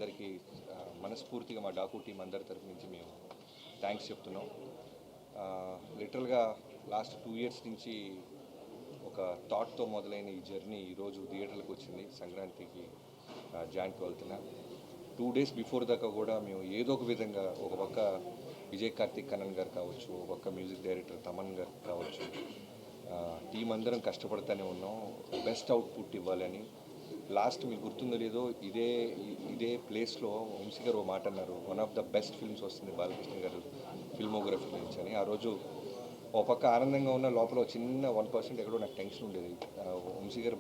అందరికీ మనస్ఫూర్తిగా మా డాకు టీం అందరి తరఫు నుంచి మేము థ్యాంక్స్ చెప్తున్నాం. లిటరల్గా లాస్ట్ 2 years నుంచి ఒక థాట్తో మొదలైన ఈ జర్నీ ఈరోజు థియేటర్లకు వచ్చింది. సంక్రాంతికి జాన్ 12న 2 days బిఫోర్ దాకా కూడా మేము ఏదో ఒక విధంగా ఒక పక్క విజయ్ కార్తిక్ కన్నన్ గారు కావచ్చు, ఒక పక్క మ్యూజిక్ డైరెక్టర్ తమన్ గారు కావచ్చు, టీం అందరం కష్టపడుతూనే ఉన్నాం బెస్ట్ అవుట్పుట్ ఇవ్వాలని. లాస్ట్ మీకు గుర్తుందో లేదో ఇదే ప్లేస్లో వంశీ గారు ఓ మాట అన్నారు, one of the best films వస్తుంది బాలకృష్ణ గారు ఫిల్మోగ్రఫీ నుంచి అని. ఆ రోజు ఓ పక్క ఆనందంగా ఉన్న లోపల చిన్న 1% ఎక్కడో నాకు టెన్షన్ ఉండేది. వంశీ గారు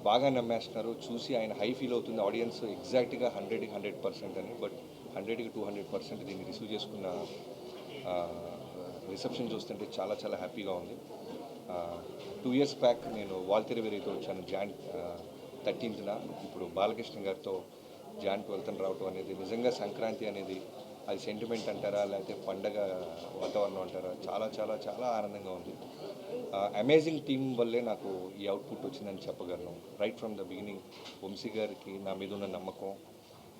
బాగా నమ్మేస్తున్నారు, చూసి ఆయన హై ఫీల్ అవుతుంది ఆడియన్స్ ఎగ్జాక్ట్గా 100కి 100% అని. బట్ 100కి 200% దీన్ని రిసీవ్ చేసుకున్న రిసెప్షన్ చూస్తుంటే చాలా చాలా హ్యాపీగా ఉంది. 2 years బ్యాక్ నేను వాల్తెరవేరితో వచ్చాను జాన్ 13న. ఇప్పుడు బాలకృష్ణ గారితో జాన్ 12న రావటం అనేది నిజంగా సంక్రాంతి అనేది అది సెంటిమెంట్ అంటారా లేకపోతే పండగ వాతావరణం అంటారా, చాలా చాలా చాలా ఆనందంగా ఉంది. అమేజింగ్ టీం వల్లే నాకు ఈ అవుట్పుట్ వచ్చిందని చెప్పగలను. Right from the beginning Vamsi గారికి నా మీద ఉన్న నమ్మకం,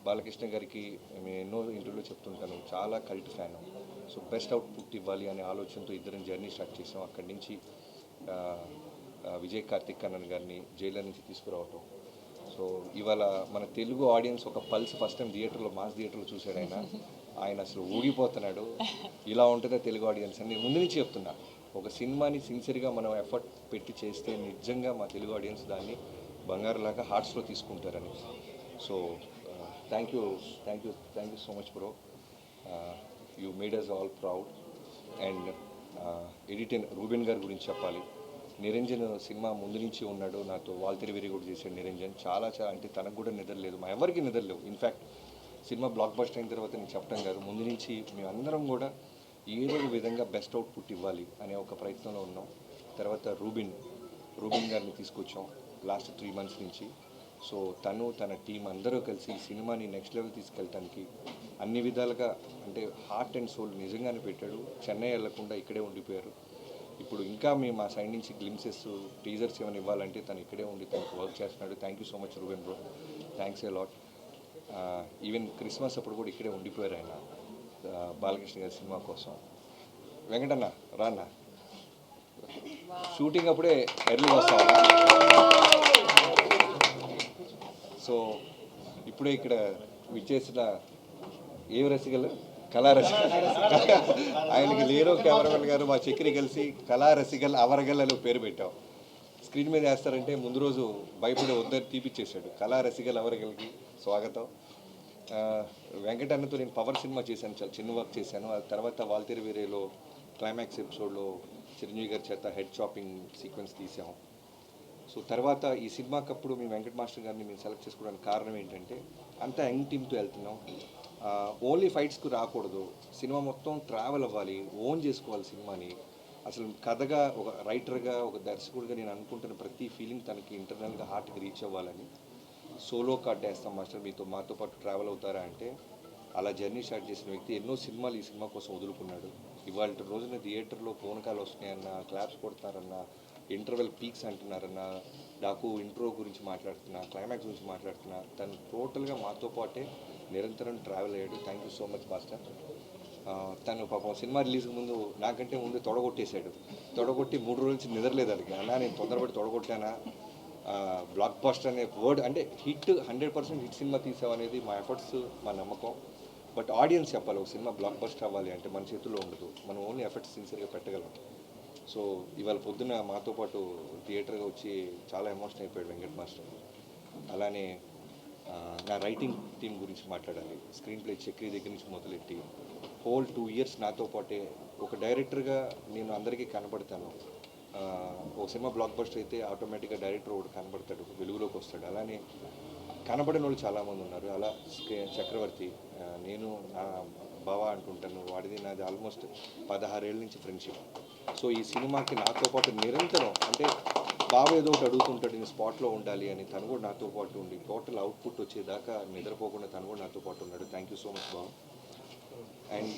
బాలకృష్ణ గారికి మేము ఎన్నో ఇంటర్వ్యూలో చెప్తుంటాను చాలా cult fan. So best output ఇవ్వాలి అనే ఆలోచనతో ఇద్దరం జర్నీ స్టార్ట్ చేసాం. అక్కడి నుంచి విజయ్ కార్తిక్ కన్నన్ గారిని జైలర్ నుంచి తీసుకురావటం. సో ఇవాళ మన తెలుగు ఆడియన్స్ ఒక పల్స్ ఫస్ట్ టైం థియేటర్లో మాస్ థియేటర్లో చూశాడు. ఆయన అసలు ఊగిపోతున్నాడు. ఇలా ఉంటుందా తెలుగు ఆడియన్స్ అని నేను ముందు నుంచి చెప్తున్నా. ఒక సినిమాని సిన్సియర్గా మనం ఎఫర్ట్ పెట్టి చేస్తే నిజంగా మా తెలుగు ఆడియన్స్ దాన్ని బంగారులాగా హార్ట్స్లో తీసుకుంటారని. So thank you so much bro. You made us all proud. And editor Ruben గారి గురించి చెప్పాలి. నిరంజన్ సినిమా ముందు నుంచి ఉన్నాడు నాతో, వాల్తెరవేరి కూడా చేశాడు నిరంజన్. చాలా అంటే తనకు కూడా నిద్రలేదు, మా ఎవరికి నిద్రలేవు. ఇన్ఫ్యాక్ట్ సినిమా బ్లాక్ బస్టర్ అయిన తర్వాత నేను చెప్పడం కాదు, ముందు నుంచి మేమందరం కూడా ఏదో ఒక విధంగా బెస్ట్ అవుట్పుట్ ఇవ్వాలి అనే ఒక ప్రయత్నంలో ఉన్నాం. తర్వాత రూబిన్ గారిని తీసుకొచ్చాం లాస్ట్ 3 months నుంచి. సో తన టీం అందరూ కలిసి సినిమాని నెక్స్ట్ లెవెల్ తీసుకెళ్ళటానికి అన్ని విధాలుగా అంటే హార్ట్ అండ్ సోల్ నిజంగానే పెట్టాడు. చెన్నై వెళ్లకుండా ఇక్కడే ఉండిపోయారు. ఇప్పుడు ఇంకా మేము మా సైడ్ నుంచి గ్లిమ్సెస్ టీజర్స్ ఏమైనా ఇవ్వాలంటే తను ఇక్కడే ఉండి తనకు వర్క్ చేస్తున్నాడు. Thank you so much Reuben bro, thanks a lot. Even Christmas అప్పుడు కూడా ఇక్కడే ఉండిపోయారు ఆయన బాలకృష్ణ గారి సినిమా కోసం. వెంకటన్న రాన్న షూటింగ్ అప్పుడే ఎర్లీ వస్తాను. సో ఇప్పుడే ఇక్కడ విచ్చేసిన ఏ రసికలు కళారసికల్ ఆయనకి లేరో కెమెరామెన్ గారు మా చక్రి కలిసి కళారసికల్ అవరగల్ అని పేరు పెట్టాం. స్క్రీన్ మీద వేస్తారంటే ముందు రోజు భయపడే వద్దని తీపిచ్చేసాడు. కళారసికల్ అవరగల్కి స్వాగతం. వెంకటన్నతో నేను పవర్ సినిమా చేశాను, చాలా చిన్న వర్క్ చేశాను. ఆ తర్వాత వాల్తెరవేరేలో క్లైమాక్స్ ఎపిసోడ్లో చిరంజీవి గారి చేత హెడ్ చాపింగ్ సీక్వెన్స్ తీసాము. సో తర్వాత ఈ సినిమాకప్పుడు మేము వెంకట మాస్టర్ గారిని మేము సెలెక్ట్ చేసుకోవడానికి కారణం ఏంటంటే అంతా యంగ్ టీమ్తో వెళ్తున్నాం. ఓన్లీ ఫైట్స్కు రాకూడదు, సినిమా మొత్తం ట్రావెల్ అవ్వాలి, ఓన్ చేసుకోవాలి సినిమాని. అసలు కథగా ఒక రైటర్గా ఒక దర్శకుడిగా నేను అనుకుంటున్న ప్రతి ఫీలింగ్ తనకి ఇంటర్నల్గా హార్ట్కి రీచ్ అవ్వాలని సోలో కార్డ్ వేస్తాం మాస్టర్, మాతో పాటు ట్రావెల్ అవుతారా అంటే అలా జర్నీ స్టార్ట్ చేసిన వ్యక్తి ఎన్నో సినిమాలు ఈ సినిమా కోసం వదులుకున్నాడు. ఇవాళ రోజున థియేటర్లో ఫోన్ కాల్ వస్తున్నాయన్నా, క్లాప్స్ కొడుతున్నారన్నా, ఇంటర్వెల్ పీక్స్ అంటున్నారన్నా, డాకు ఇంట్రో గురించి మాట్లాడుతున్నా, క్లైమాక్స్ గురించి మాట్లాడుతున్నా, తను టోటల్గా మాతో పాటే నిరంతరం ట్రావెల్ అయ్యాడు. Thank you so much master. తను పాపం సినిమా రిలీజ్కి ముందు నాకంటే ముందు తొడగొట్టేశాడు. తొడగొట్టి 3 రోజుల నుంచి నిద్రలేదు అడిగి. అన్నా నేను తొందరపడి తొడగొట్టానా, బ్లాక్ బస్టర్ అనే వర్డ్ అంటే హిట్ 100% హిట్ సినిమా తీసామనేది మా ఎఫర్ట్స్, మా నమ్మకం. బట్ ఆడియన్స్ చెప్పాలి ఒక సినిమా బ్లాక్ బస్టర్ అవ్వాలి అంటే మన చేతుల్లో ఉండదు, మనం ఓన్లీ ఎఫర్ట్స్ సిన్సియర్గా పెట్టగలం. సో ఇవాళ పొద్దున్న మాతో పాటు థియేటర్గా వచ్చి చాలా ఎమోషనల్ అయిపోయాడు వెంకట్ మాస్టర్. అలానే నా రైటింగ్ టీం గురించి మాట్లాడాలి. స్క్రీన్ ప్లే చక్రి దగ్గర నుంచి మొదలెట్టి హోల్ 2 years నాతో పాటే ఒక డైరెక్టర్గా నేను అందరికీ కనబడతాను. ఒక సినిమా బ్లాక్ బస్టర్ అయితే ఆటోమేటిక్గా డైరెక్టర్ ఒకటి కనబడతాడు, వెలుగులోకి వస్తాడు. అలానే కనబడిన వాళ్ళు చాలామంది ఉన్నారు. అలా చక్రవర్తి, నేను నా బావ అంటుంటాను, వాడిది నాది ఆల్మోస్ట్ 16 ఏళ్ళ నుంచి ఫ్రెండ్షిప్. సో ఈ సినిమాకి నాతో పాటు నిరంతరం అంటే బావ ఏదో ఒకటి అడుగుతుంటాడు, నేను స్పాట్లో ఉండాలి అని, తను కూడా నాతో పాటు ఉండి టోటల్ అవుట్పుట్ వచ్చేదాకా నిద్రపోకుండా తను కూడా నాతో పాటు ఉన్నాడు. థ్యాంక్ యూ సో మచ్ బావ. అండ్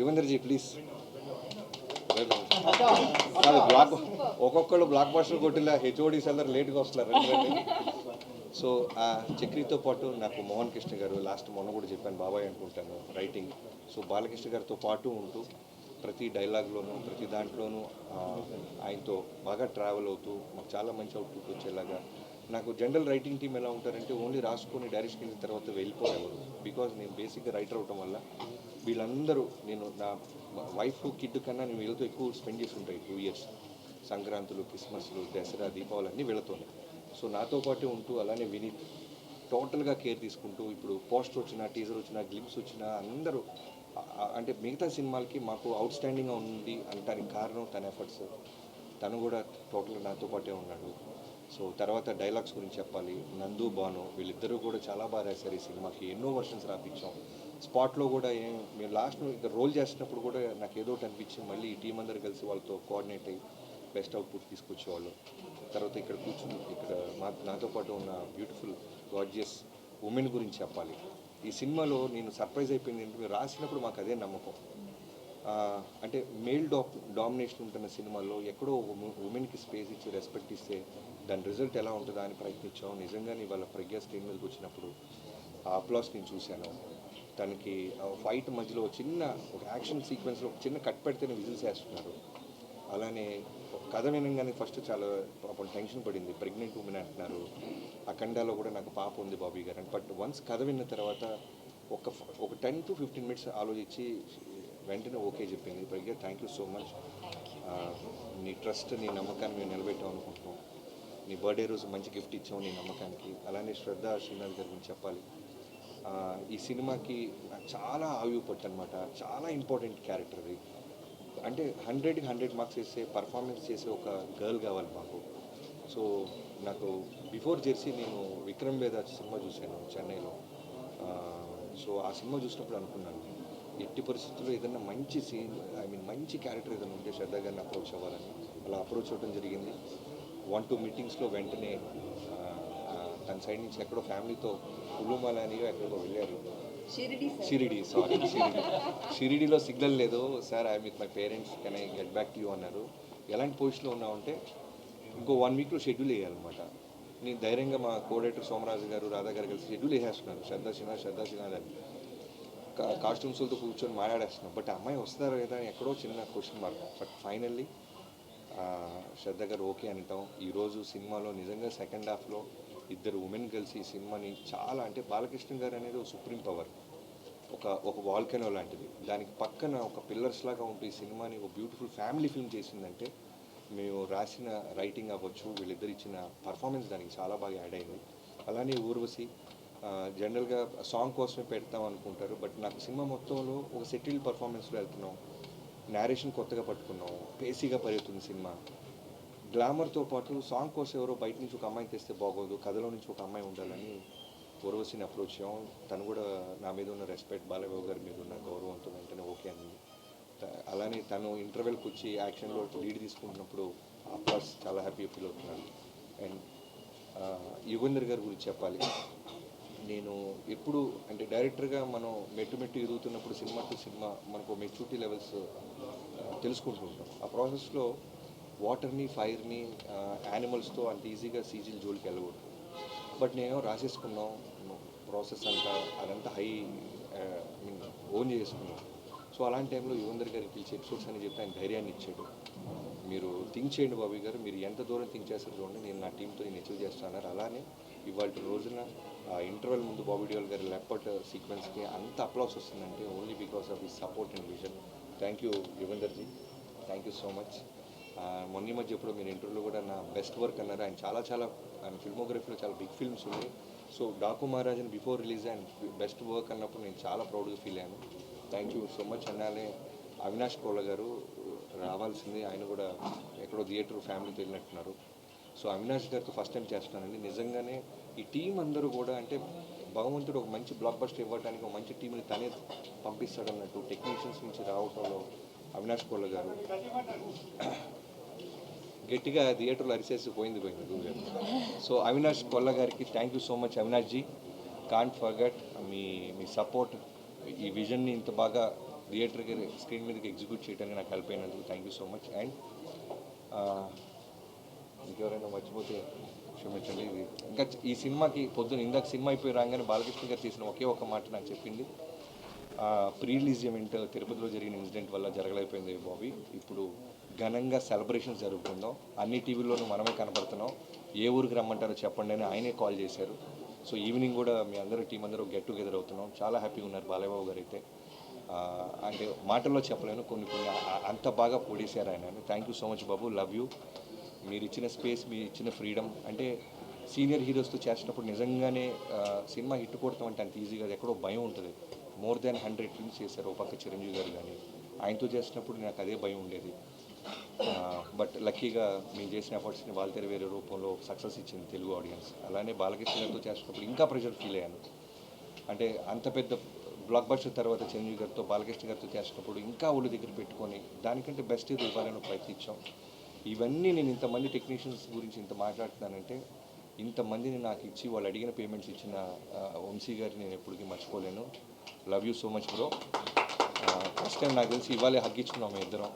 యువేందర్జీ ప్లీజ్. బ్లాక్ ఒక్కొక్కళ్ళు బ్లాక్ బస్టర్ కొట్టిలా హెచ్ఓడీస్ అందరు లేట్గా వస్తున్నారు. సో ఆ చక్రితో పాటు నాకు మోహన్ కృష్ణ గారు లాస్ట్ మొన్న కూడా చెప్పాను బాబాయ్ అనుకుంటాను రైటింగ్. సో బాలకృష్ణ గారితో పాటు ఉంటూ ప్రతి డైలాగ్లోనూ ప్రతి దాంట్లోనూ ఆయనతో బాగా ట్రావెల్ అవుతూ మాకు చాలా మంచి అవుట్పుట్ వచ్చేలాగా. నాకు జనరల్ రైటింగ్ టీం ఎలా ఉంటారంటే ఓన్లీ రాసుకొని డైరెక్షన్ వెళ్ళిన తర్వాత వెళ్ళిపోయేవారు. బికాజ్ నేను బేసిక్గా రైటర్ అవటం వల్ల వీళ్ళందరూ నేను నా వైఫ్ కిడ్ కన్నా నేను వీళ్ళతో ఎక్కువ స్పెండ్ చేసి ఉంటాయి 2 ఇయర్స్. సంక్రాంతులు, క్రిస్మస్లు, దసరా, దీపావళి అన్నీ వీళ్ళతోనే. సో నాతో పాటే ఉంటూ అలానే వినీత్ టోటల్గా కేర్ తీసుకుంటూ ఇప్పుడు పోస్టర్ వచ్చినా టీజర్ వచ్చినా గ్లిమ్స్ వచ్చినా అందరూ అంటే మిగతా సినిమాలకి మాకు అవుట్ స్టాండింగ్గా ఉంది అనటానికి కారణం తన ఎఫర్ట్స్. తను కూడా టోటల్గా నాతో పాటే ఉన్నాడు. సో తర్వాత డైలాగ్స్ గురించి చెప్పాలి. నందు, బాను వీళ్ళిద్దరూ కూడా చాలా బాగా రాశారు ఈ సినిమాకి. ఎన్నో వర్షన్స్ రాపించాం. స్పాట్లో కూడా మేము లాస్ట్ ఇక్కడ రోల్ చేస్తున్నప్పుడు కూడా నాకు ఏదో ఒకటి అనిపించింది. మళ్ళీ ఈ టీం అందరు కలిసి వాళ్ళతో కోఆర్డినేట్ అయ్యి బెస్ట్ అవుట్పుట్ తీసుకొచ్చేవాళ్ళు. తర్వాత ఇక్కడ కూర్చుని ఇక్కడ నాతో పాటు ఉన్న బ్యూటిఫుల్ గార్జియస్ ఉమెన్ గురించి చెప్పాలి. ఈ సినిమాలో నేను సర్ప్రైజ్ అయిపోయింది ఏంటంటే మీరు రాసినప్పుడు మాకు అదే నమ్మకం. అంటే మేల్ డామినేషన్ ఉంటున్న సినిమాల్లో ఎక్కడో ఉమెన్కి స్పేస్ ఇచ్చి రెస్పెక్ట్ ఇస్తే దాని రిజల్ట్ ఎలా ఉంటుందా అని ప్రయత్నించాం. నిజంగానే ఇవాళ ప్రజ్ఞా స్క్రీన్ మీదకి వచ్చినప్పుడు ఆ అప్లాస్ నేను చూశాను. తనకి ఫైట్ మధ్యలో చిన్న ఒక యాక్షన్ సీక్వెన్స్లో ఒక చిన్న కట్ పెడితేనే విజిల్స్ వేస్తున్నారు. అలానే కథ వినగానే ఫస్ట్ చాలా పాపం టెన్షన్ పడింది. ప్రెగ్నెంట్ ఉమెన్ అంటున్నారు. అఖండాలో కూడా నాకు పాప ఉంది బాబీ గారు అని. బట్ వన్స్ కథ విన్న తర్వాత ఒక 10 to 15 మినిట్స్ ఆలోచించి వెంటనే ఓకే చెప్పింది. ప్రజ్ఞ థ్యాంక్ యూ సో మచ్. నీ ట్రస్ట్, నీ నమ్మకాన్ని మేము నిలబెట్టాం అనుకుంటున్నాం. నీ బర్త్డే రోజు మంచి గిఫ్ట్ ఇచ్చాం నీ నమ్మకానికి. అలానే శ్రద్ధ శ్రీనాథ్ గారి గురించి చెప్పాలి. ఈ సినిమాకి నాకు చాలా ఆయుపట్టు అనమాట. చాలా ఇంపార్టెంట్ క్యారెక్టర్ అది. అంటే 100కి 100 మార్క్స్ వేసే పర్ఫార్మెన్స్ చేసే ఒక గర్ల్ కావాలి మాకు. సో నాకు బిఫోర్ జెర్సీ నేను విక్రమ్ వేద సినిమా చూశాను చెన్నైలో. సో ఆ సినిమా చూసినప్పుడు అనుకున్నాను ఎట్టి పరిస్థితుల్లో ఏదైనా మంచి సీన్ మంచి క్యారెక్టర్ ఏదైనా ఉంటే శ్రద్ధ గారిని అప్రోచ్ అవ్వాలని. అలా అప్రోచ్ అవ్వడం జరిగింది. 1-2 మీటింగ్స్లో వెంటనే తన సైడ్ నుంచి ఎక్కడో ఫ్యామిలీతో కులుమాల అని ఎక్కడికో వెళ్ళారు. షిరిడీలో సిగ్నల్ లేదు sir, I with my parents, can I get back to you అన్నారు. ఎలాంటి పొజిషన్లో ఉన్నామంటే ఇంకో 1 వీక్లో షెడ్యూల్ వేయాలన్నమాట. నేను ధైర్యంగా మా కోడైటర్ సోమరాజు గారు, రాధా గారు కలిసి షెడ్యూల్ వేసేస్తున్నారు. శ్రద్ధా సిన్హా అని కాస్ట్యూమ్స్లతో కూర్చొని మాట్లాడేస్తున్నాం. బట్ అమ్మాయి వస్తారా లేదా ఎక్కడో చిన్న క్వశ్చన్ మార్క్. బట్ ఫైనల్లీ శ్రద్ధ గారు ఓకే అంటాం. ఈరోజు సినిమాలో నిజంగా సెకండ్ హాఫ్లో ఇద్దరు ఉమెన్ కలిసి ఈ సినిమాని చాలా అంటే బాలకృష్ణ గారు అనేది ఒక సుప్రీం పవర్, ఒక వాల్కెనో లాంటిది. దానికి పక్కన ఒక పిల్లర్స్ లాగా ఉంటూ ఈ సినిమాని ఒక బ్యూటిఫుల్ ఫ్యామిలీ ఫిల్మ్ చేసిందంటే మేము రాసిన రైటింగ్ అవ్వచ్చు, వీళ్ళిద్దరు ఇచ్చిన పర్ఫార్మెన్స్ దానికి చాలా బాగా యాడ్ అయింది. అలానే ఊర్వశి జనరల్గా సాంగ్ కోసమే పెడతాం అనుకుంటారు. బట్ నాకు సినిమా మొత్తంలో ఒక సెటిల్డ్ పర్ఫార్మెన్స్లో వెళ్తున్నాం. నేరేషన్ కొత్తగా పట్టుకున్నాం. పేసీగా పరిగెత్తుంది సినిమా. గ్లామర్తో పాటు సాంగ్ కోసం ఎవరో బయట నుంచి ఒక అమ్మాయిని తెస్తే బాగోదు, కథలో నుంచి ఒక అమ్మాయి ఉండాలని ఊర్వశిని అప్రోచ్ అయ్యాం. తను కూడా నా మీద ఉన్న రెస్పెక్ట్, బాలబాబు గారి మీద ఉన్న గౌరవంతో వెంటనే ఓకే అనింది. అలానే తను ఇంటర్వెల్కి వచ్చి యాక్షన్లో లీడ్ తీసుకుంటున్నప్పుడు అప్లాస్ చాలా హ్యాపీగా ఫీల్ అవుతున్నాను. అండ్ యుగంధర్ గారి గురించి చెప్పాలి. నేను ఎప్పుడు అంటే డైరెక్టర్గా మనం మెట్టు ఎదుగుతున్నప్పుడు సినిమా టు సినిమా మనకు మెచ్యూరిటీ లెవెల్స్ తెలుసుకుంటూ ఉంటాం. ఆ ప్రాసెస్లో వాటర్ని, ఫైర్ని, యానిమల్స్తో అంత ఈజీగా సీజీల జోలికి వెళ్ళకూడదు. బట్ నేను రాసేసుకున్నాం ప్రాసెస్ అంతా, అదంతా ఓన్ చేసుకున్నాం. సో అలాంటి టైంలో యుగంధర్ గారికి పిలిచి ఎపిసోడ్స్ అని చెప్పి ఆయన ధైర్యాన్ని ఇచ్చాడు. మీరు థింక్ చేయండి బాబీ గారు, మీరు ఎంత దూరం థింక్ చేస్తారు చూడండి, నేను నా టీంతో నేను అచీవ్ చేస్తాను. అలానే ఇవాళ రోజున ఇంటర్వెల్ ముందు బాబీ డియోల్ గారి లెపర్ట్ సీక్వెన్స్కి అంత అప్లాస్ వస్తుందంటే only because of his support and vision. Thank you యుగంధర్జీ, థ్యాంక్ యూ సో మచ్. మొన్న మధ్య ఎప్పుడు మీరు ఇంటర్వ్యూలో కూడా నా బెస్ట్ వర్క్ అన్నారు. ఆయన ఫిల్మోగ్రఫీలో చాలా బిగ్ ఫిల్మ్స్ ఉన్నాయి. సో డాకు మహారాజ్ అని బిఫోర్ రిలీజ్ ఆయన బెస్ట్ వర్క్ అన్నప్పుడు నేను చాలా ప్రౌడ్గా ఫీల్ అయ్యాను. Thank you so much. అన్నాలే అవినాష్ కోళ్ళ గారు రావాల్సింది, ఆయన కూడా ఎక్కడో థియేటర్ ఫ్యామిలీతో వెళ్ళినట్టున్నారు. సో అవినాష్ గారితో ఫస్ట్ టైం చేస్తున్నానండి. నిజంగానే ఈ టీం అందరూ కూడా అంటే భగవంతుడు ఒక మంచి బ్లాక్ బస్టర్ ఇవ్వడానికి ఒక మంచి టీంని తనే పంపిస్తాడన్నట్టు టెక్నీషియన్స్ నుంచి రావటంలో అవినాష్ కోళ్ళ గారు గట్టిగా థియేటర్లో అరిసేసి పోయింది గురుగారు. సో అవినాష్ కొల్ల గారికి thank you so much. Avinash ji, can't forget మీ సపోర్ట్, ఈ విజన్ని ఇంత బాగా థియేటర్కి స్క్రీన్ మీదకి ఎగ్జిక్యూట్ చేయడానికి నాకు హెల్ప్ అయినందుకు thank you so much. And ఇంకెవరైనా మర్చిపోతే క్షమించండి. ఇది ఇంకా ఈ సినిమాకి పొద్దున ఇందాక సినిమా అయిపోయి రాగానే బాలకృష్ణ గారు చేసిన ఒకే ఒక మాట నాకు చెప్పింది, ప్రీ రిలీజ్ ఈవెంట్ తిరుపతిలో జరిగిన ఇన్సిడెంట్ వల్ల జరగలేకపోయింది బాబీ, ఇప్పుడు ఘనంగా సెలబ్రేషన్స్ జరుగుతుందాం, అన్ని టీవీల్లోనూ మనమే కనపడుతున్నాం, ఏ ఊరికి రమ్మంటారో చెప్పండి అని ఆయనే కాల్ చేశారు. సో ఈవినింగ్ కూడా మీ అందరూ టీం అందరూ గెట్ టుగెదర్ అవుతున్నాం. చాలా హ్యాపీగా ఉన్నారు బాలయ్యబాబు గారు అయితే. అంటే మాటల్లో చెప్పలేను, కొన్ని కొన్ని అంత బాగా పొడిశారు ఆయన. Thank you so much Babu, love you. మీరు ఇచ్చిన స్పేస్, మీరు ఇచ్చిన ఫ్రీడమ్, అంటే సీనియర్ హీరోస్తో చేసినప్పుడు నిజంగానే సినిమా హిట్ కొడతాం అంటే అంత ఈజీగా ఎక్కడో భయం ఉంటుంది. మోర్ దాన్ 100 ఫిల్మ్స్ చేశారు ఒక పక్క చిరంజీవి గారు, కానీ ఆయనతో చేసినప్పుడు నాకు అదే భయం ఉండేది. బట్ లక్కీగా మేము చేసిన ఎఫర్ట్స్ని వాళ్ళ వేరే రూపంలో సక్సెస్ ఇచ్చింది తెలుగు ఆడియన్స్. అలానే బాలకృష్ణ గారితో చేసినప్పుడు ఇంకా ప్రెషర్ ఫీల్ అయ్యాను. అంటే అంత పెద్ద బ్లాక్ బస్టర్ తర్వాత చిరంజీవి గారితో బాలకృష్ణ గారితో చేసినప్పుడు ఇంకా ఒళ్ళు దగ్గర పెట్టుకొని దానికంటే బెస్ట్ ఇది ఇవ్వాలని ప్రయత్నించాం. ఇవన్నీ నేను ఇంతమంది టెక్నీషియన్స్ గురించి ఇంత మాట్లాడుతున్నానంటే, ఇంతమందిని నాకు ఇచ్చి వాళ్ళు అడిగిన పేమెంట్స్ ఇచ్చిన వంశీ గారిని నేను ఎప్పటికీ మర్చిపోలేను. Love you so much bro. First time నాకు తెలిసి ఇవాళే హగ్గించుకున్నాం మేము ఇద్దరం.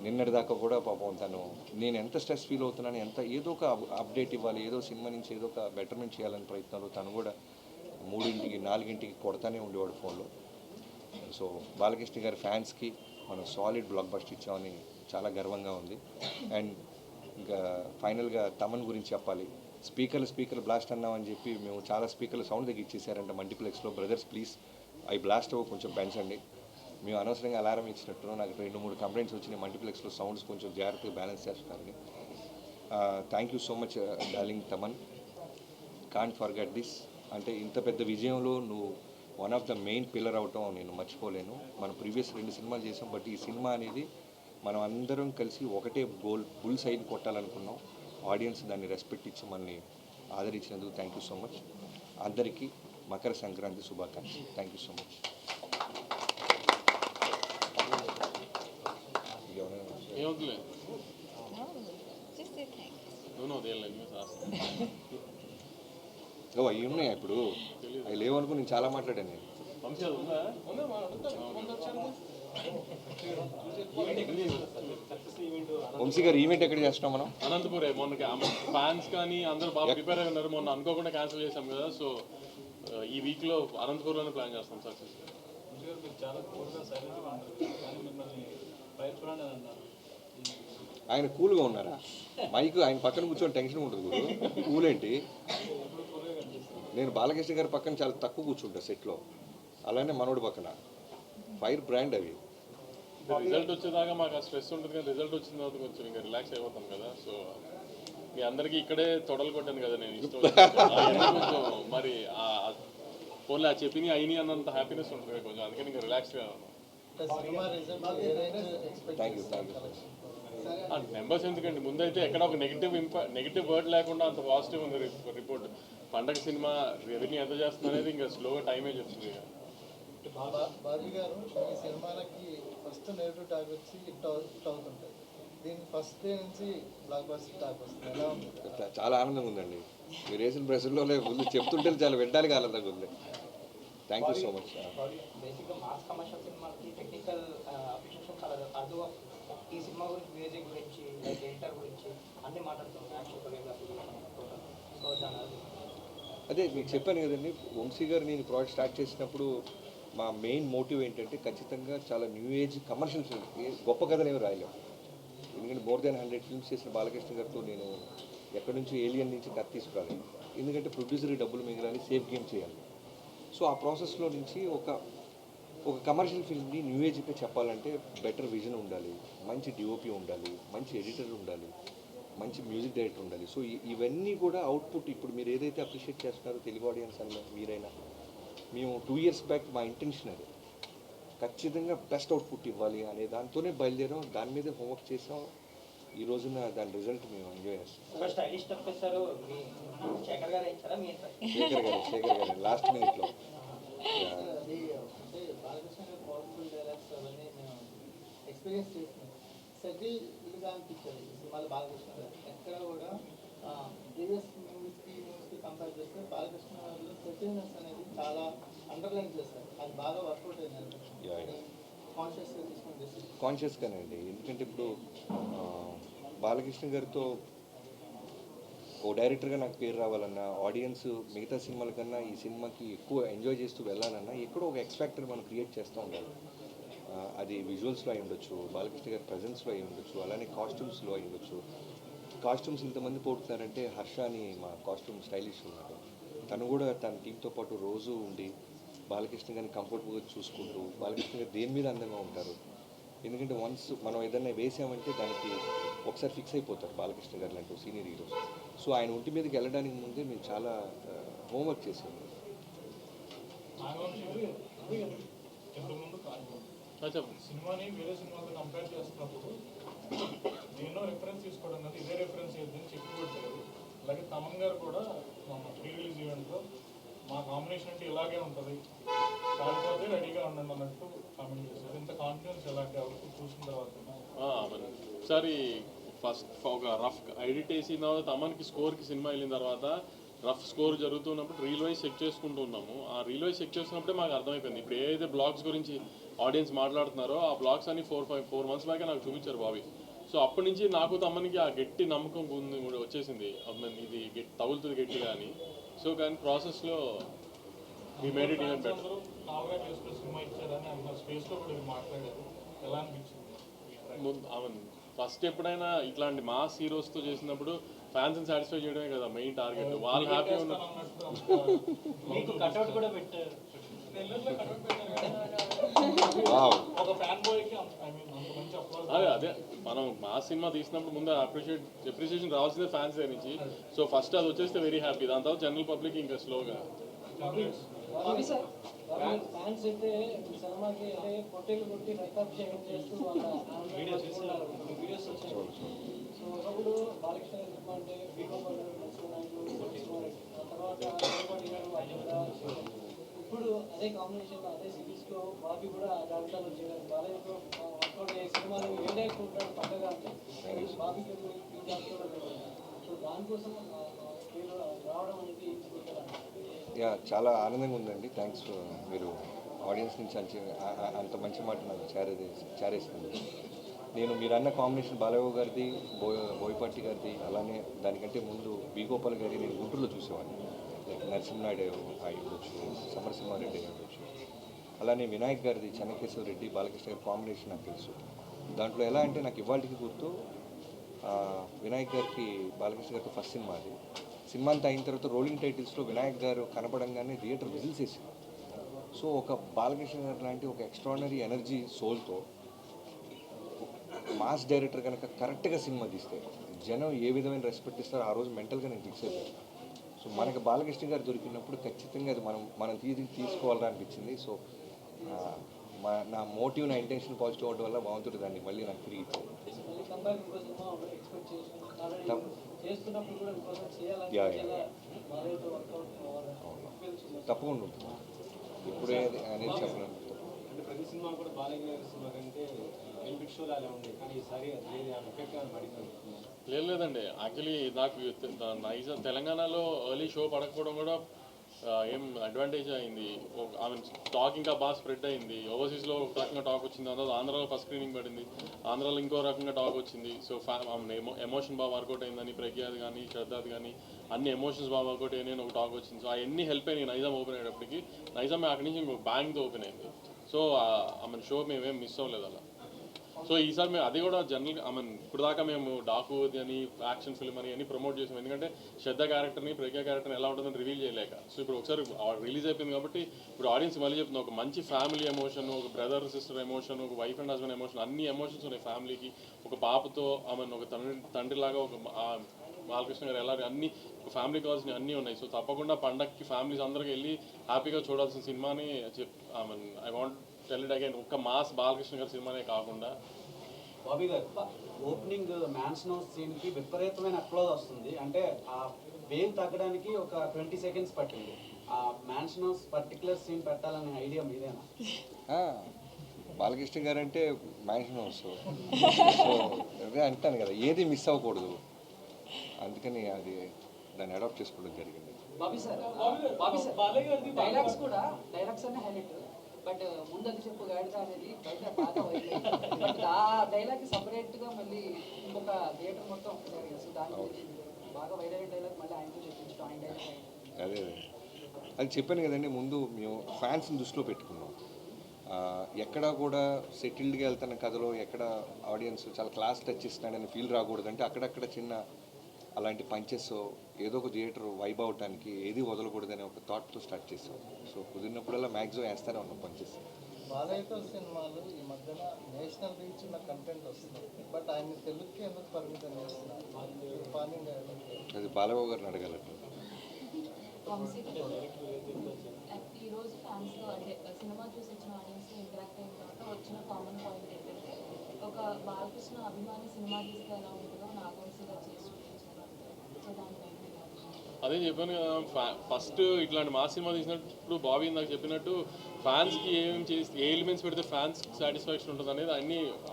నిన్నటి దాకా కూడా పాపం తను, నేను ఎంత స్ట్రెస్ ఫీల్ అవుతున్నాను, ఎంత ఏదో ఒక అప్డేట్ ఇవ్వాలి, ఏదో సినిమా నుంచి ఏదో ఒక బెటర్మెంట్ చేయాలని ప్రయత్నాలు, తను కూడా 3ంటికి 4ంటికి కొడతానే ఉండేవాడు ఫోన్లో. సో బాలకృష్ణ గారి ఫ్యాన్స్కి మనం సాలిడ్ బ్లాక్ బస్టర్ ఇచ్చామని చాలా గర్వంగా ఉంది. అండ్ ఇంకా ఫైనల్గా తమన్ గురించి చెప్పాలి. స్పీకర్లు బ్లాస్ట్ అన్నామని చెప్పి మేము చాలా స్పీకర్లు సౌండ్ తగ్గించేసారంట మల్టీప్లెక్స్లో. బ్రదర్స్ ప్లీజ్ అవి బ్లాస్ట్ అవ్వ కొంచెం పెంచండి. మేము అనవసరంగా అలారం ఇచ్చినట్టు నాకు 2-3 కంప్లైంట్స్ వచ్చినాయి, మల్టీప్లెక్స్లో సౌండ్స్ కొంచెం జాగ్రత్తగా బ్యాలెన్స్ చేస్తున్నారని. Thank you so much darling Thaman, can't forget this. అంటే ఇంత పెద్ద విజయంలో నువ్వు one of the main pillar అవటం నేను మర్చిపోలేను. మనం ప్రీవియస్ 2 సినిమాలు చేసాం, బట్ ఈ సినిమా అనేది మనం అందరం కలిసి ఒకటే గోల్, బుల్ సైడ్ కొట్టాలనుకున్నాం. ఆడియన్స్ దాన్ని రెస్పెక్ట్ ఇచ్చి మనల్ని ఆదరించినందుకు థ్యాంక్ యూ సో మచ్. అందరికీ మకర సంక్రాంతి శుభాకాంక్షలు. Thank you so much. అవి ఉన్నాయా ఇప్పుడు? అవి లేవనుకో నేను చాలా మాట్లాడాను. నేను వంశీ గారు ఈవెంట్ ఎక్కడ చేస్తున్నాం మనం? అనంతపురే. మొన్న ఫ్యాన్స్ కానీ అందరూ బాగా ప్రిపేర్ అయి ఉన్నారు. మొన్న అనుకోకుండా క్యాన్సిల్ చేశాం కదా, సో ఈ వీక్లో అనంతపురంలోనే ప్లాన్ చేస్తాం సక్సెస్. ఆయన కూల్గా ఉన్నారా? మైక్ ఆయన పక్కన కూర్చొని టెన్షన్ ఉంటుంది గురు, కూల్ ఏంటి? నేను బాలకృష్ణ గారి పక్కన చాలా తక్కువ కూర్చుంటా సెట్లో, అలానే మనోడి పక్కన. ఫైర్ బ్రాండ్ అవి. రిజల్ట్ వచ్చేదాకా మాకు ఆ స్ట్రెస్ ఉంటుంది, కానీ రిజల్ట్ వచ్చిన తర్వాత కొంచెం ఇంకా రిలాక్స్ అయిపోతాం కదా. సో మీ అందరికీ ఇక్కడే తొడలు కొట్టాను కదా నేను, ఇష్టం కొంచెం మరి ఫోన్లో చెప్పినవి అయినాయి అన్నంత హ్యాపీనెస్ ఉంటుంది కొంచెం, అందుకని ఇంకా రిలాక్స్గా నెంబర్స్ ఎందుకండి. ముందైతే ఎక్కడ ఒక నెగిటివ్ వర్డ్ లేకుండా అంత పాజిటివ్ ఉంది రిపోర్ట్. పండగ సినిమా రెవెన్యూ ఎంత చేస్తుంది అనేది ఇంకా స్లోగా టైమే చెప్తుంది. బాబీ గారు, ఈ సినిమాలకి ఫస్ట్ నెగిటివ్ టాక్ వచ్చి హిట్ అవుతుంటుంది, దీనికి ఫస్ట్ డే నుంచి బ్లాక్ బస్టర్ టాక్ వస్తుంది, ఎలా ఉంది? చాలా ఆనందంగా ఉందండి. మీరు వేసిన ప్రశ్నలో ముందు చెప్తుంటే చాలా వినడానికి ఆనందంగా ఉంది. Thank you so much. బేసిక్గా మాస్ కమర్షియల్ సినిమాకి టెక్నికల్ అప్రిషియేషన్ చాలా అర్థం. ఈ సినిమా గురించి, మ్యూజిక్ గురించి, లైక్ ఎడిటర్ గురించి అన్నీ మాట్లాడుతున్నాం, యాక్షన్ కొరియోగ్రఫీ. సో దాని అదే మీకు చెప్పాను కదండి, వంశీ గారు నేను ప్రాజెక్ట్ స్టార్ట్ చేసినప్పుడు మా మెయిన్ మోటివ్ ఏంటంటే ఖచ్చితంగా చాలా న్యూ ఏజ్ కమర్షియల్ ఫిల్మ్, గొప్ప కథలు ఏమి రాయలేము. ఎందుకంటే మోర్ దాన్ 100 ఫిల్మ్స్ చేసిన బాలకృష్ణ గారితో నేను ఎక్కడి నుంచి ఏలియన్ నుంచి కథ తీసుకురాలేదు. ఎందుకంటే ప్రొడ్యూసర్కి డబ్బులు మిగలాలి, సేఫ్ గేమ్ చేయాలి. సో ఆ ప్రాసెస్లో నుంచి ఒక కమర్షియల్ ఫిల్మ్ని న్యూ ఏజ్గా చెప్పాలంటే బెటర్ విజన్ ఉండాలి, మంచి డిఓపి ఉండాలి, మంచి ఎడిటర్ ఉండాలి, మంచి మ్యూజిక్ డైరెక్టర్ ఉండాలి. సో ఇవన్నీ కూడా అవుట్పుట్ ఇప్పుడు మీరు ఏదైతే అప్రిషియేట్ చేస్తున్నారో తెలుగు ఆడియన్స్ అని మీరైనా, మేము 2 years బ్యాక్ మా ఇంటెన్షన్ అది ఖచ్చితంగా బెస్ట్ అవుట్పుట్ ఇవ్వాలి అనే దాంతోనే బయలుదేరాం, దాని మీద హోంవర్క్ చేసాం. ఈ రోజున దాని రిజల్ట్ మేము ఎంజాయ్ చేస్తాం. శేఖర్ గారు లాస్ట్ మినిట్లో బాలకృష్ణ గారు పవర్ఫుల్ డైలాగ్స్ అవన్నీ మేము ఎక్స్పీరియన్స్ చేస్తున్నాం. సెటిల్ ఇదిగా అనిపించారు ఈ సినిమాలో బాలకృష్ణ గారు. ఎక్కడ కూడా ప్రీవియస్ మూవీస్కి కంపేర్ చేస్తే బాలకృష్ణ గారిలో సెటిల్నెస్ అనేది చాలా అండర్లైన్ చేస్తారు. అది బాగా వర్కౌట్ అయింది కాన్షియస్గా తీసుకుని కాన్షియస్గానే అండి. ఎందుకంటే ఇప్పుడు బాలకృష్ణ గారితో ఓ డైరెక్టర్గా నాకు పేరు రావాలన్నా, ఆడియన్స్ మిగతా సినిమాల కన్నా ఈ సినిమాకి ఎక్కువ ఎంజాయ్ చేస్తూ వెళ్ళాలన్నా ఎక్కడో ఒక ఎక్స్ ఫ్యాక్టర్ మనం క్రియేట్ చేస్తూ ఉండాలి. అది విజువల్స్లో అయి ఉండొచ్చు, బాలకృష్ణ గారి ప్రజెన్స్లో అయి ఉండొచ్చు, అలానే కాస్ట్యూమ్స్లో అయి ఉండొచ్చు. కాస్ట్యూమ్స్ ఇంతమంది పోతున్నారంటే హర్ష అని మా కాస్ట్యూమ్ స్టైలిష్ ఉన్నారు, తను కూడా తన టీంతో పాటు రోజు ఉండి బాలకృష్ణ గారిని కంఫర్టబుల్గా చూసుకుంటూ, బాలకృష్ణ గారు దేని మీద అందంగా ఉంటారు. ఎందుకంటే వన్స్ మనం ఏదైనా వేసామంటే దానికి ఒకసారి ఫిక్స్ అయిపోతారు బాలకృష్ణ గారు లాంటి సీనియర్ హీరోస్. సో ఆయన ఒంటి మీదకి వెళ్ళడానికి ముందే మేము చాలా హోంవర్క్ చేసాము. సినిమాని వేరే సినిమాతో కంపేర్ చేస్తున్నప్పుడు ఎన్నో రిఫరెన్స్ తీసుకోవడం కదా, ఇదే రిఫరెన్స్ ఏదని చెప్పి కొట్టారు. అలాగే తమన్ గారు కూడా ప్రీ రిలీజ్ ఈవెంట్లో మా కాంబినేషన్ అంటే ఇలాగే ఉంటుంది, కాకపోతే రెడీగా ఉండండి అన్నట్టు కామెంట్ చేశారు. ఇంత కాన్ఫిడెన్స్ ఎలాంటి అవుట్పుట్ చూసిన తర్వాత? ఒకసారి ఫస్ట్ ఒక రఫ్ ఎడిట్ వేసిన తర్వాత తమన్కి స్కోర్కి సినిమా వెళ్ళిన తర్వాత రఫ్ స్కోర్ జరుగుతున్నప్పుడు రీల్ వైజ్ చెక్ చేసుకుంటూ ఉన్నాము. ఆ రీల్ వైజ్ చెక్ చేస్తున్నప్పుడే మాకు అర్థమైపోయింది ఇప్పుడు ఏదైతే బ్లాగ్స్ గురించి ఆడియన్స్ మాట్లాడుతున్నారో ఆ బ్లాగ్స్ అన్ని 4 months బ్యాకే నాకు చూపించారు బాబీ. సో అప్పటి నుంచి నాకు తమన్కి ఆ గట్టి నమ్మకం వచ్చేసింది, ఇది తగులుతుంది గట్టిగా అని. సో కానీ ప్రాసెస్లో మీ made it even better. Cinema ఇచ్చారని అంత స్పేస్లో కూడా మాట్లాడారు, ఎలా అనిపించింది? ఫస్ట్ ఎప్పుడైనా ఇట్లాంటి మాస్ హీరోస్తో చేసినప్పుడు ఫ్యాన్స్ని సాటిస్ఫై చేయడమే కదా మెయిన్ టార్గెట్. వాళ్ళు హ్యాపీగా ఉన్నారు. మీకు కట్అవుట్ కూడా పెట్టారు. ఒక ఫ్యాన్ బాయ్కి ఐ మీన్ అంత మంచి అప్లాజ్. అదే మనం మాస్ సినిమా తీసినప్పుడు ముందు అప్రిషియేషన్ రావాల్సిందే ఫ్యాన్స్ దగ్గర నుంచి. సో ఫస్ట్ అది వచ్చేస్తే వెరీ హ్యాపీ, దాని తర్వాత జనరల్ పబ్లిక్ ఇంకా స్లోగా. ఫ్యాన్స్ అయితే సినిమాకి అంటే పొట్టేలు కొట్టి రక్తాభిషేకం చేస్తూ వీడియోస్ వచ్చాయి. సో ఒకప్పుడు బాలకృష్ణ గారి సినిమా అంటే బీగోపాల్ తర్వాత ఇప్పుడు అదే కాంబినేషన్లో అదే సిరీస్లో బాబీ కూడా జాబితాలో చేయడం, బాలయ్యతో వర్కౌట్ అయ్యే సినిమాలు ఏదైతే ఉంటాడు పక్కగా అంటే బాబీకి సో దానికోసం రావడం అనేది యా చాలా ఆనందంగా ఉందండి. థ్యాంక్స్ మీరు ఆడియన్స్ నుంచి అంత మంచి మాట నాకు చేరేసింది. నేను మీరు అన్న కాంబినేషన్ బాలయ్య గారిది, బోయపాటి గారిది, అలానే దానికంటే ముందు బీగోపాల్ గారి నేను గుంటూరులో చూసేవాడిని. లైక్ నరసింహనాయుడు అయి ఉండొచ్చు, సమరసింహారెడ్డి అయి ఉండొచ్చు, అలానే వినాయక్ గారిది చెన్నకేశ్వర రెడ్డి, బాలకృష్ణ గారి కాంబినేషన్ నాకు తెలుసు. దాంట్లో ఎలా అంటే నాకు ఇవాళకి గుర్తు వినాయక్ గారికి బాలకృష్ణ గారితో ఫస్ట్ సినిమా అది. సినిమా అంతా అయిన తర్వాత రోలింగ్ టైటిల్స్లో వినాయక్ గారు కనపడంగానే థియేటర్ విజిల్స్ వేసింది. సో ఒక బాలకృష్ణ గారు లాంటి ఒక ఎక్స్ట్రాడినరీ ఎనర్జీ సోల్తో మాస్ డైరెక్టర్ కనుక కరెక్ట్గా సినిమా తీస్తే జనం ఏ విధమైన రెస్పెక్ట్ ఇస్తారో ఆ రోజు మెంటల్గా నేను ఫిక్స్ అయిపోయాను. సో మనకు బాలకృష్ణ గారు దొరికినప్పుడు ఖచ్చితంగా అది మనం తీసుకోవాలని అనిపించింది. సో నా మోటివ్, నా ఇంటెన్షన్ పాజిటివ్ అవడం వల్ల బాగుంటుంది, దాన్ని మళ్ళీ నాకు తిరిగి ఇచ్చాను. తప్పకుండా ఉంటుంది. ఇప్పుడే అనేది చెప్పలేను. అంటే ప్రతి సినిమా కూడా బాలయ్య గారి సినిమా కంటే ఎలిపిక్ షో లాగా ఉంది, కానీ ఈసారి అది ఎఫెక్ట్ పడింది. లేదండి, యాక్చువల్లీ నాకు తెలంగాణలో ఎర్లీ షో పడకపోవడం కూడా ఏం అడ్వాంటేజ్ అయింది. ఐ మీన్ టాక్ ఇంకా బాగా స్ప్రెడ్ అయింది. ఓవర్సీస్లో ఒక రకంగా టాక్ వచ్చింది, అందులో ఆంధ్రాలో ఫస్ట్ స్క్రీనింగ్ పడింది, ఆంధ్రాలో ఇంకో రకంగా టాక్ వచ్చింది. సో ఎమోషన్ బాగా వర్కౌట్ అయిందని ప్రజ్ఞాది కానీ శ్రద్ధాది కానీ అన్ని ఎమోషన్స్ బాగా వర్కౌట్ అయ్యాయని ఒక టాక్ వచ్చింది. సో అవన్నీ హెల్ప్ అయినాయి. నైజాం ఓపెన్ అయ్యేటప్పటికి నైజాం అక్కడి నుంచి ఇంకో బ్యాంక్తో ఓపెన్ అయింది. సో ఐ మీన్ షో మేమేం మిస్ అవ్వలేదు అలా. సో ఈసారి మేము అది కూడా జనరల్గా ఐ మీన్ ఇప్పుడు దాకా మేము డాకు అని యాక్షన్ ఫిల్మ్ అని ప్రమోట్ చేసాం, ఎందుకంటే శ్రద్ధ క్యారెక్టర్ని ప్రజ్ఞా క్యారెక్టర్ని ఎలా ఉంటుందని రివీల్ చేయలేక. సో ఇప్పుడు ఒకసారి రిలీజ్ అయిపోయింది కాబట్టి ఇప్పుడు ఆడియన్స్ మళ్ళీ చెప్తుంది, ఒక మంచి ఫ్యామిలీ ఎమోషన్, ఒక బ్రదర్ సిస్టర్ ఎమోషన్, ఒక వైఫ్ అండ్ హస్బెండ్ ఎమోషన్, అన్ని ఎమోషన్స్ ఉన్నాయి ఫ్యామిలీకి. ఒక పాపతో ఐ మీన్ ఒక తండ్రిలాగా ఒక బాలకృష్ణ గారు ఎలా అన్ని ఒక ఫ్యామిలీ కావాల్సిన అన్నీ ఉన్నాయి. సో తప్పకుండా పండగకి ఫ్యామిలీస్ అందరికి వెళ్ళి హ్యాపీగా చూడాల్సిన సినిమాని I mean I want tell it again, ఒక్క మాస్ బాలకృష్ణ గారి సినిమానే కాకుండా. బాబీ గారు ఓపెనింగ్ మ్యాన్షన్ హౌస్ సీన్కి విపరీతమైన అప్లోజ్ వస్తుంది, అంటే ఆ వేవ్ తగ్గడానికి ఒక 20 seconds పట్టింది. ఆ మ్యాన్షన్ హౌస్ పర్టికులర్ సీన్ పెట్టాలనే ఐడియా మీదేనా? బాలకృష్ణ గారు అంటే మ్యాన్షన్ హౌస్, సో అదే అంటాను కదా, ఏది మిస్ అవ్వకూడదు, అందుకని అది దాన్ని అడాప్ట్ చేసుకోవడం జరిగింది. బాబీ సార్ డైలాగ్స్ అనే హైలైట్, బట్ ముందు చెప్పు గాడిద అనేది బయట బాగా వైరల్. బట్ ఆ డైలాగ్ సపరేట్గా మళ్ళీ ఇంకొక థియేటర్ మొత్తం ఒకసారి. సో దాని బాగా వైరల్ డైలాగ్ మళ్ళీ ఆయనతో చెప్పించడం ఆయన డైలాగ్ ఆయన అదే అది చెప్పాను కదండి, ముందు మేము ఫ్యాన్స్ని దృష్టిలో పెట్టుకున్నాం. ఎక్కడా కూడా సెటిల్డ్గా వెళ్తున్న కథలో ఎక్కడ ఆడియన్స్ చాలా క్లాస్ టచ్ ఇస్తున్నాడని ఫీల్ రాకూడదంటే అక్కడక్కడ చిన్న అలాంటి పంచెస్ ఏదో ఒక థియేటర్ వైబ్ అవటానికి ఏది వదలకూడదనే ఒక థాట్తో స్టార్ట్ చేసాం. సో కుదిరినప్పుడల్లా మ్యాక్సిమం వేస్తూనే ఉన్నాం పంచెస్. బాలయ్యతో సినిమాలు ఈ మధ్యన నేషనల్ రీచ్ ఉన్న కంటెంట్ వస్తుంది, బట్ ఆయన తెలుగుకి ఎందుకు పరిమితం చేస్తున్నారు? అది బాలబాబు గారిని అడగాలండి. వంశీ ఈరోజు ఫ్యాన్స్తో అంటే సినిమా చూసి వచ్చిన ఆడియన్స్తో ఇంటరాక్ట్ అయిన తర్వాత వచ్చిన కామన్ పాయింట్ ఏంటంటే ఒక బాలకృష్ణ అభిమాని సినిమా తీస్తే ఎలా ఉంటుందో నాగవంశీగా చేసి చూపించారు. సో దాని అదే చెప్పాను కదా, ఫస్ట్ ఇట్లాంటి మా సినిమా తీసినప్పుడు బాబీ నాకు చెప్పినట్టు ఫ్యాన్స్కి ఏమేమి చేసి ఏ ఎలిమెంట్స్ పెడితే ఫ్యాన్స్ సాటిస్ఫాక్షన్ ఉంటుంది అనేది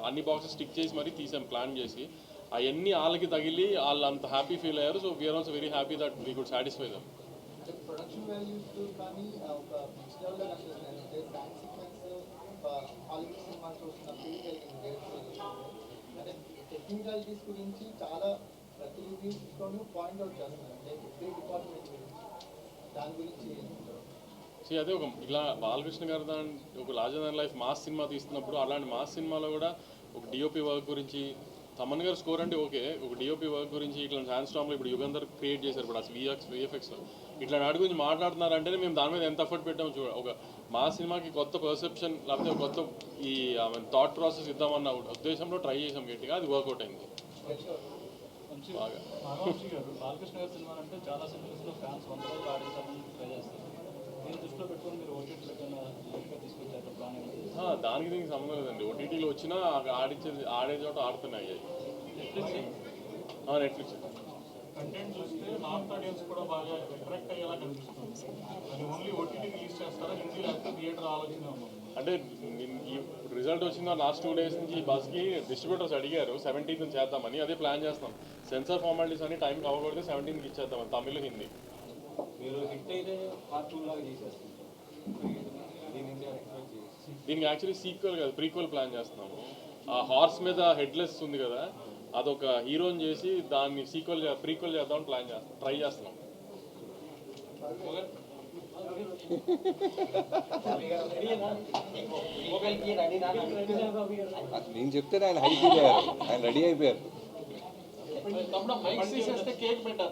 అన్ని బాక్సెస్ స్టిక్ చేసి మరీ తీసాం ప్లాన్ చేసి. అవన్నీ వాళ్ళకి తగిలి వాళ్ళు అంత హ్యాపీ ఫీల్ అయ్యారు. So we are also very happy that we could satisfy them. Production values కానీ ఒక నెక్స్ట్ లెవెల్లో కనిపిస్తుంది. అంటే ఫ్యాన్ సీక్వెన్స్ హాలీవుడ్ సినిమా చూస్తున్నప్పుడు అంటే టెక్నికాలిటీస్ గురించి చాలా ప్రతి రివ్యూస్లోనూ పాయింట్ అవుట్ చేస్తున్నారు. అంటే డిపార్ట్మెంట్ గురించి దాని గురించి అదే ఒక ఇలా బాలకృష్ణ గారు ఒక larger than life mass cinema తీస్తున్నప్పుడు అలాంటి మాస్ సినిమాలో కూడా ఒక డిఓపి వర్క్ గురించి, తమన్ గారు స్కోర్ అంటే ఓకే, ఒక డిఓపి వర్క్ గురించి ఇట్లాంటి హ్యాండ్ స్టామ్లో ఇప్పుడు యుగంధర్ క్రియేట్ చేశారు. ఇప్పుడు అసలు విఎఫ్ఎక్స్ ఇట్లా వాటి గురించి మాట్లాడుతున్నారంటేనే మేము దాని మీద ఎంత ఎఫర్ట్ పెట్టాము చూడ. ఒక మా సినిమాకి కొత్త పర్సెప్షన్ లేకపోతే కొత్త ఈ థాట్ ప్రాసెస్ ఇద్దామన్న ఉద్దేశంలో ట్రై చేసాం గట్టిగా, అది వర్కౌట్ అయింది బాగా. నాగవంశీ గారు బాలకృష్ణ గారి సినిమా అంటే చాలా సినిమాస్లో ఫ్యాన్స్ 100 రోజులు ఆడించాలని ట్రై చేస్తారు. దీన్ని దృష్టిలో పెట్టుకొని మీరు ఓటీటీలో తీసుకొచ్చారు ప్లాన్? దానికి దీనికి సంబంధం లేదండి. ఓటీటీలో వచ్చినా ఆడే చోట ఆడుతున్నాయి. నెట్ఫ్లిక్స్ కంటెంట్ చూస్తే నార్త్ ఆడియన్స్ కూడా బాగా అట్రాక్ట్ అయ్యేలా కనిపిస్తుంది. అది ఓన్లీ ఓటీటీ రిలీజ్ చేస్తారా, హిందీ లేకపోతే థియేటర్ ఆలోచన ఉంది? అంటే ఈ రిజల్ట్ వచ్చిన లాస్ట్ 2 days నుంచి బస్కి డిస్ట్రిబ్యూటర్స్ అడిగారు 17th చేద్దామని. అదే ప్లాన్ చేస్తాం. సెన్సార్ ఫార్మాలిటీస్ అని టైం అవ్వకూడదు, 17th ఇచ్చేద్దామని తమిళ్ హిందీ. మీరు హిట్ అయితే పార్ట్ 2 లాగా చేసేస్తారు. దీనికి యాక్చువల్లీ సీక్వెల్ కాదు, ప్రీక్వెల్ ప్లాన్ చేస్తున్నాము. ఆ హార్స్ మీద హెడ్లెస్ ఉంది కదా, అదొక హీరోని చేసి దాన్ని ప్రీక్వెల్ చేద్దామని ట్రై చేస్తున్నాం. నేను చెప్తే ఆయన హై ఫీల్ అయ్యారు, ఆయన రెడీ అయిపోయారు. కేక్ పెట్టారు.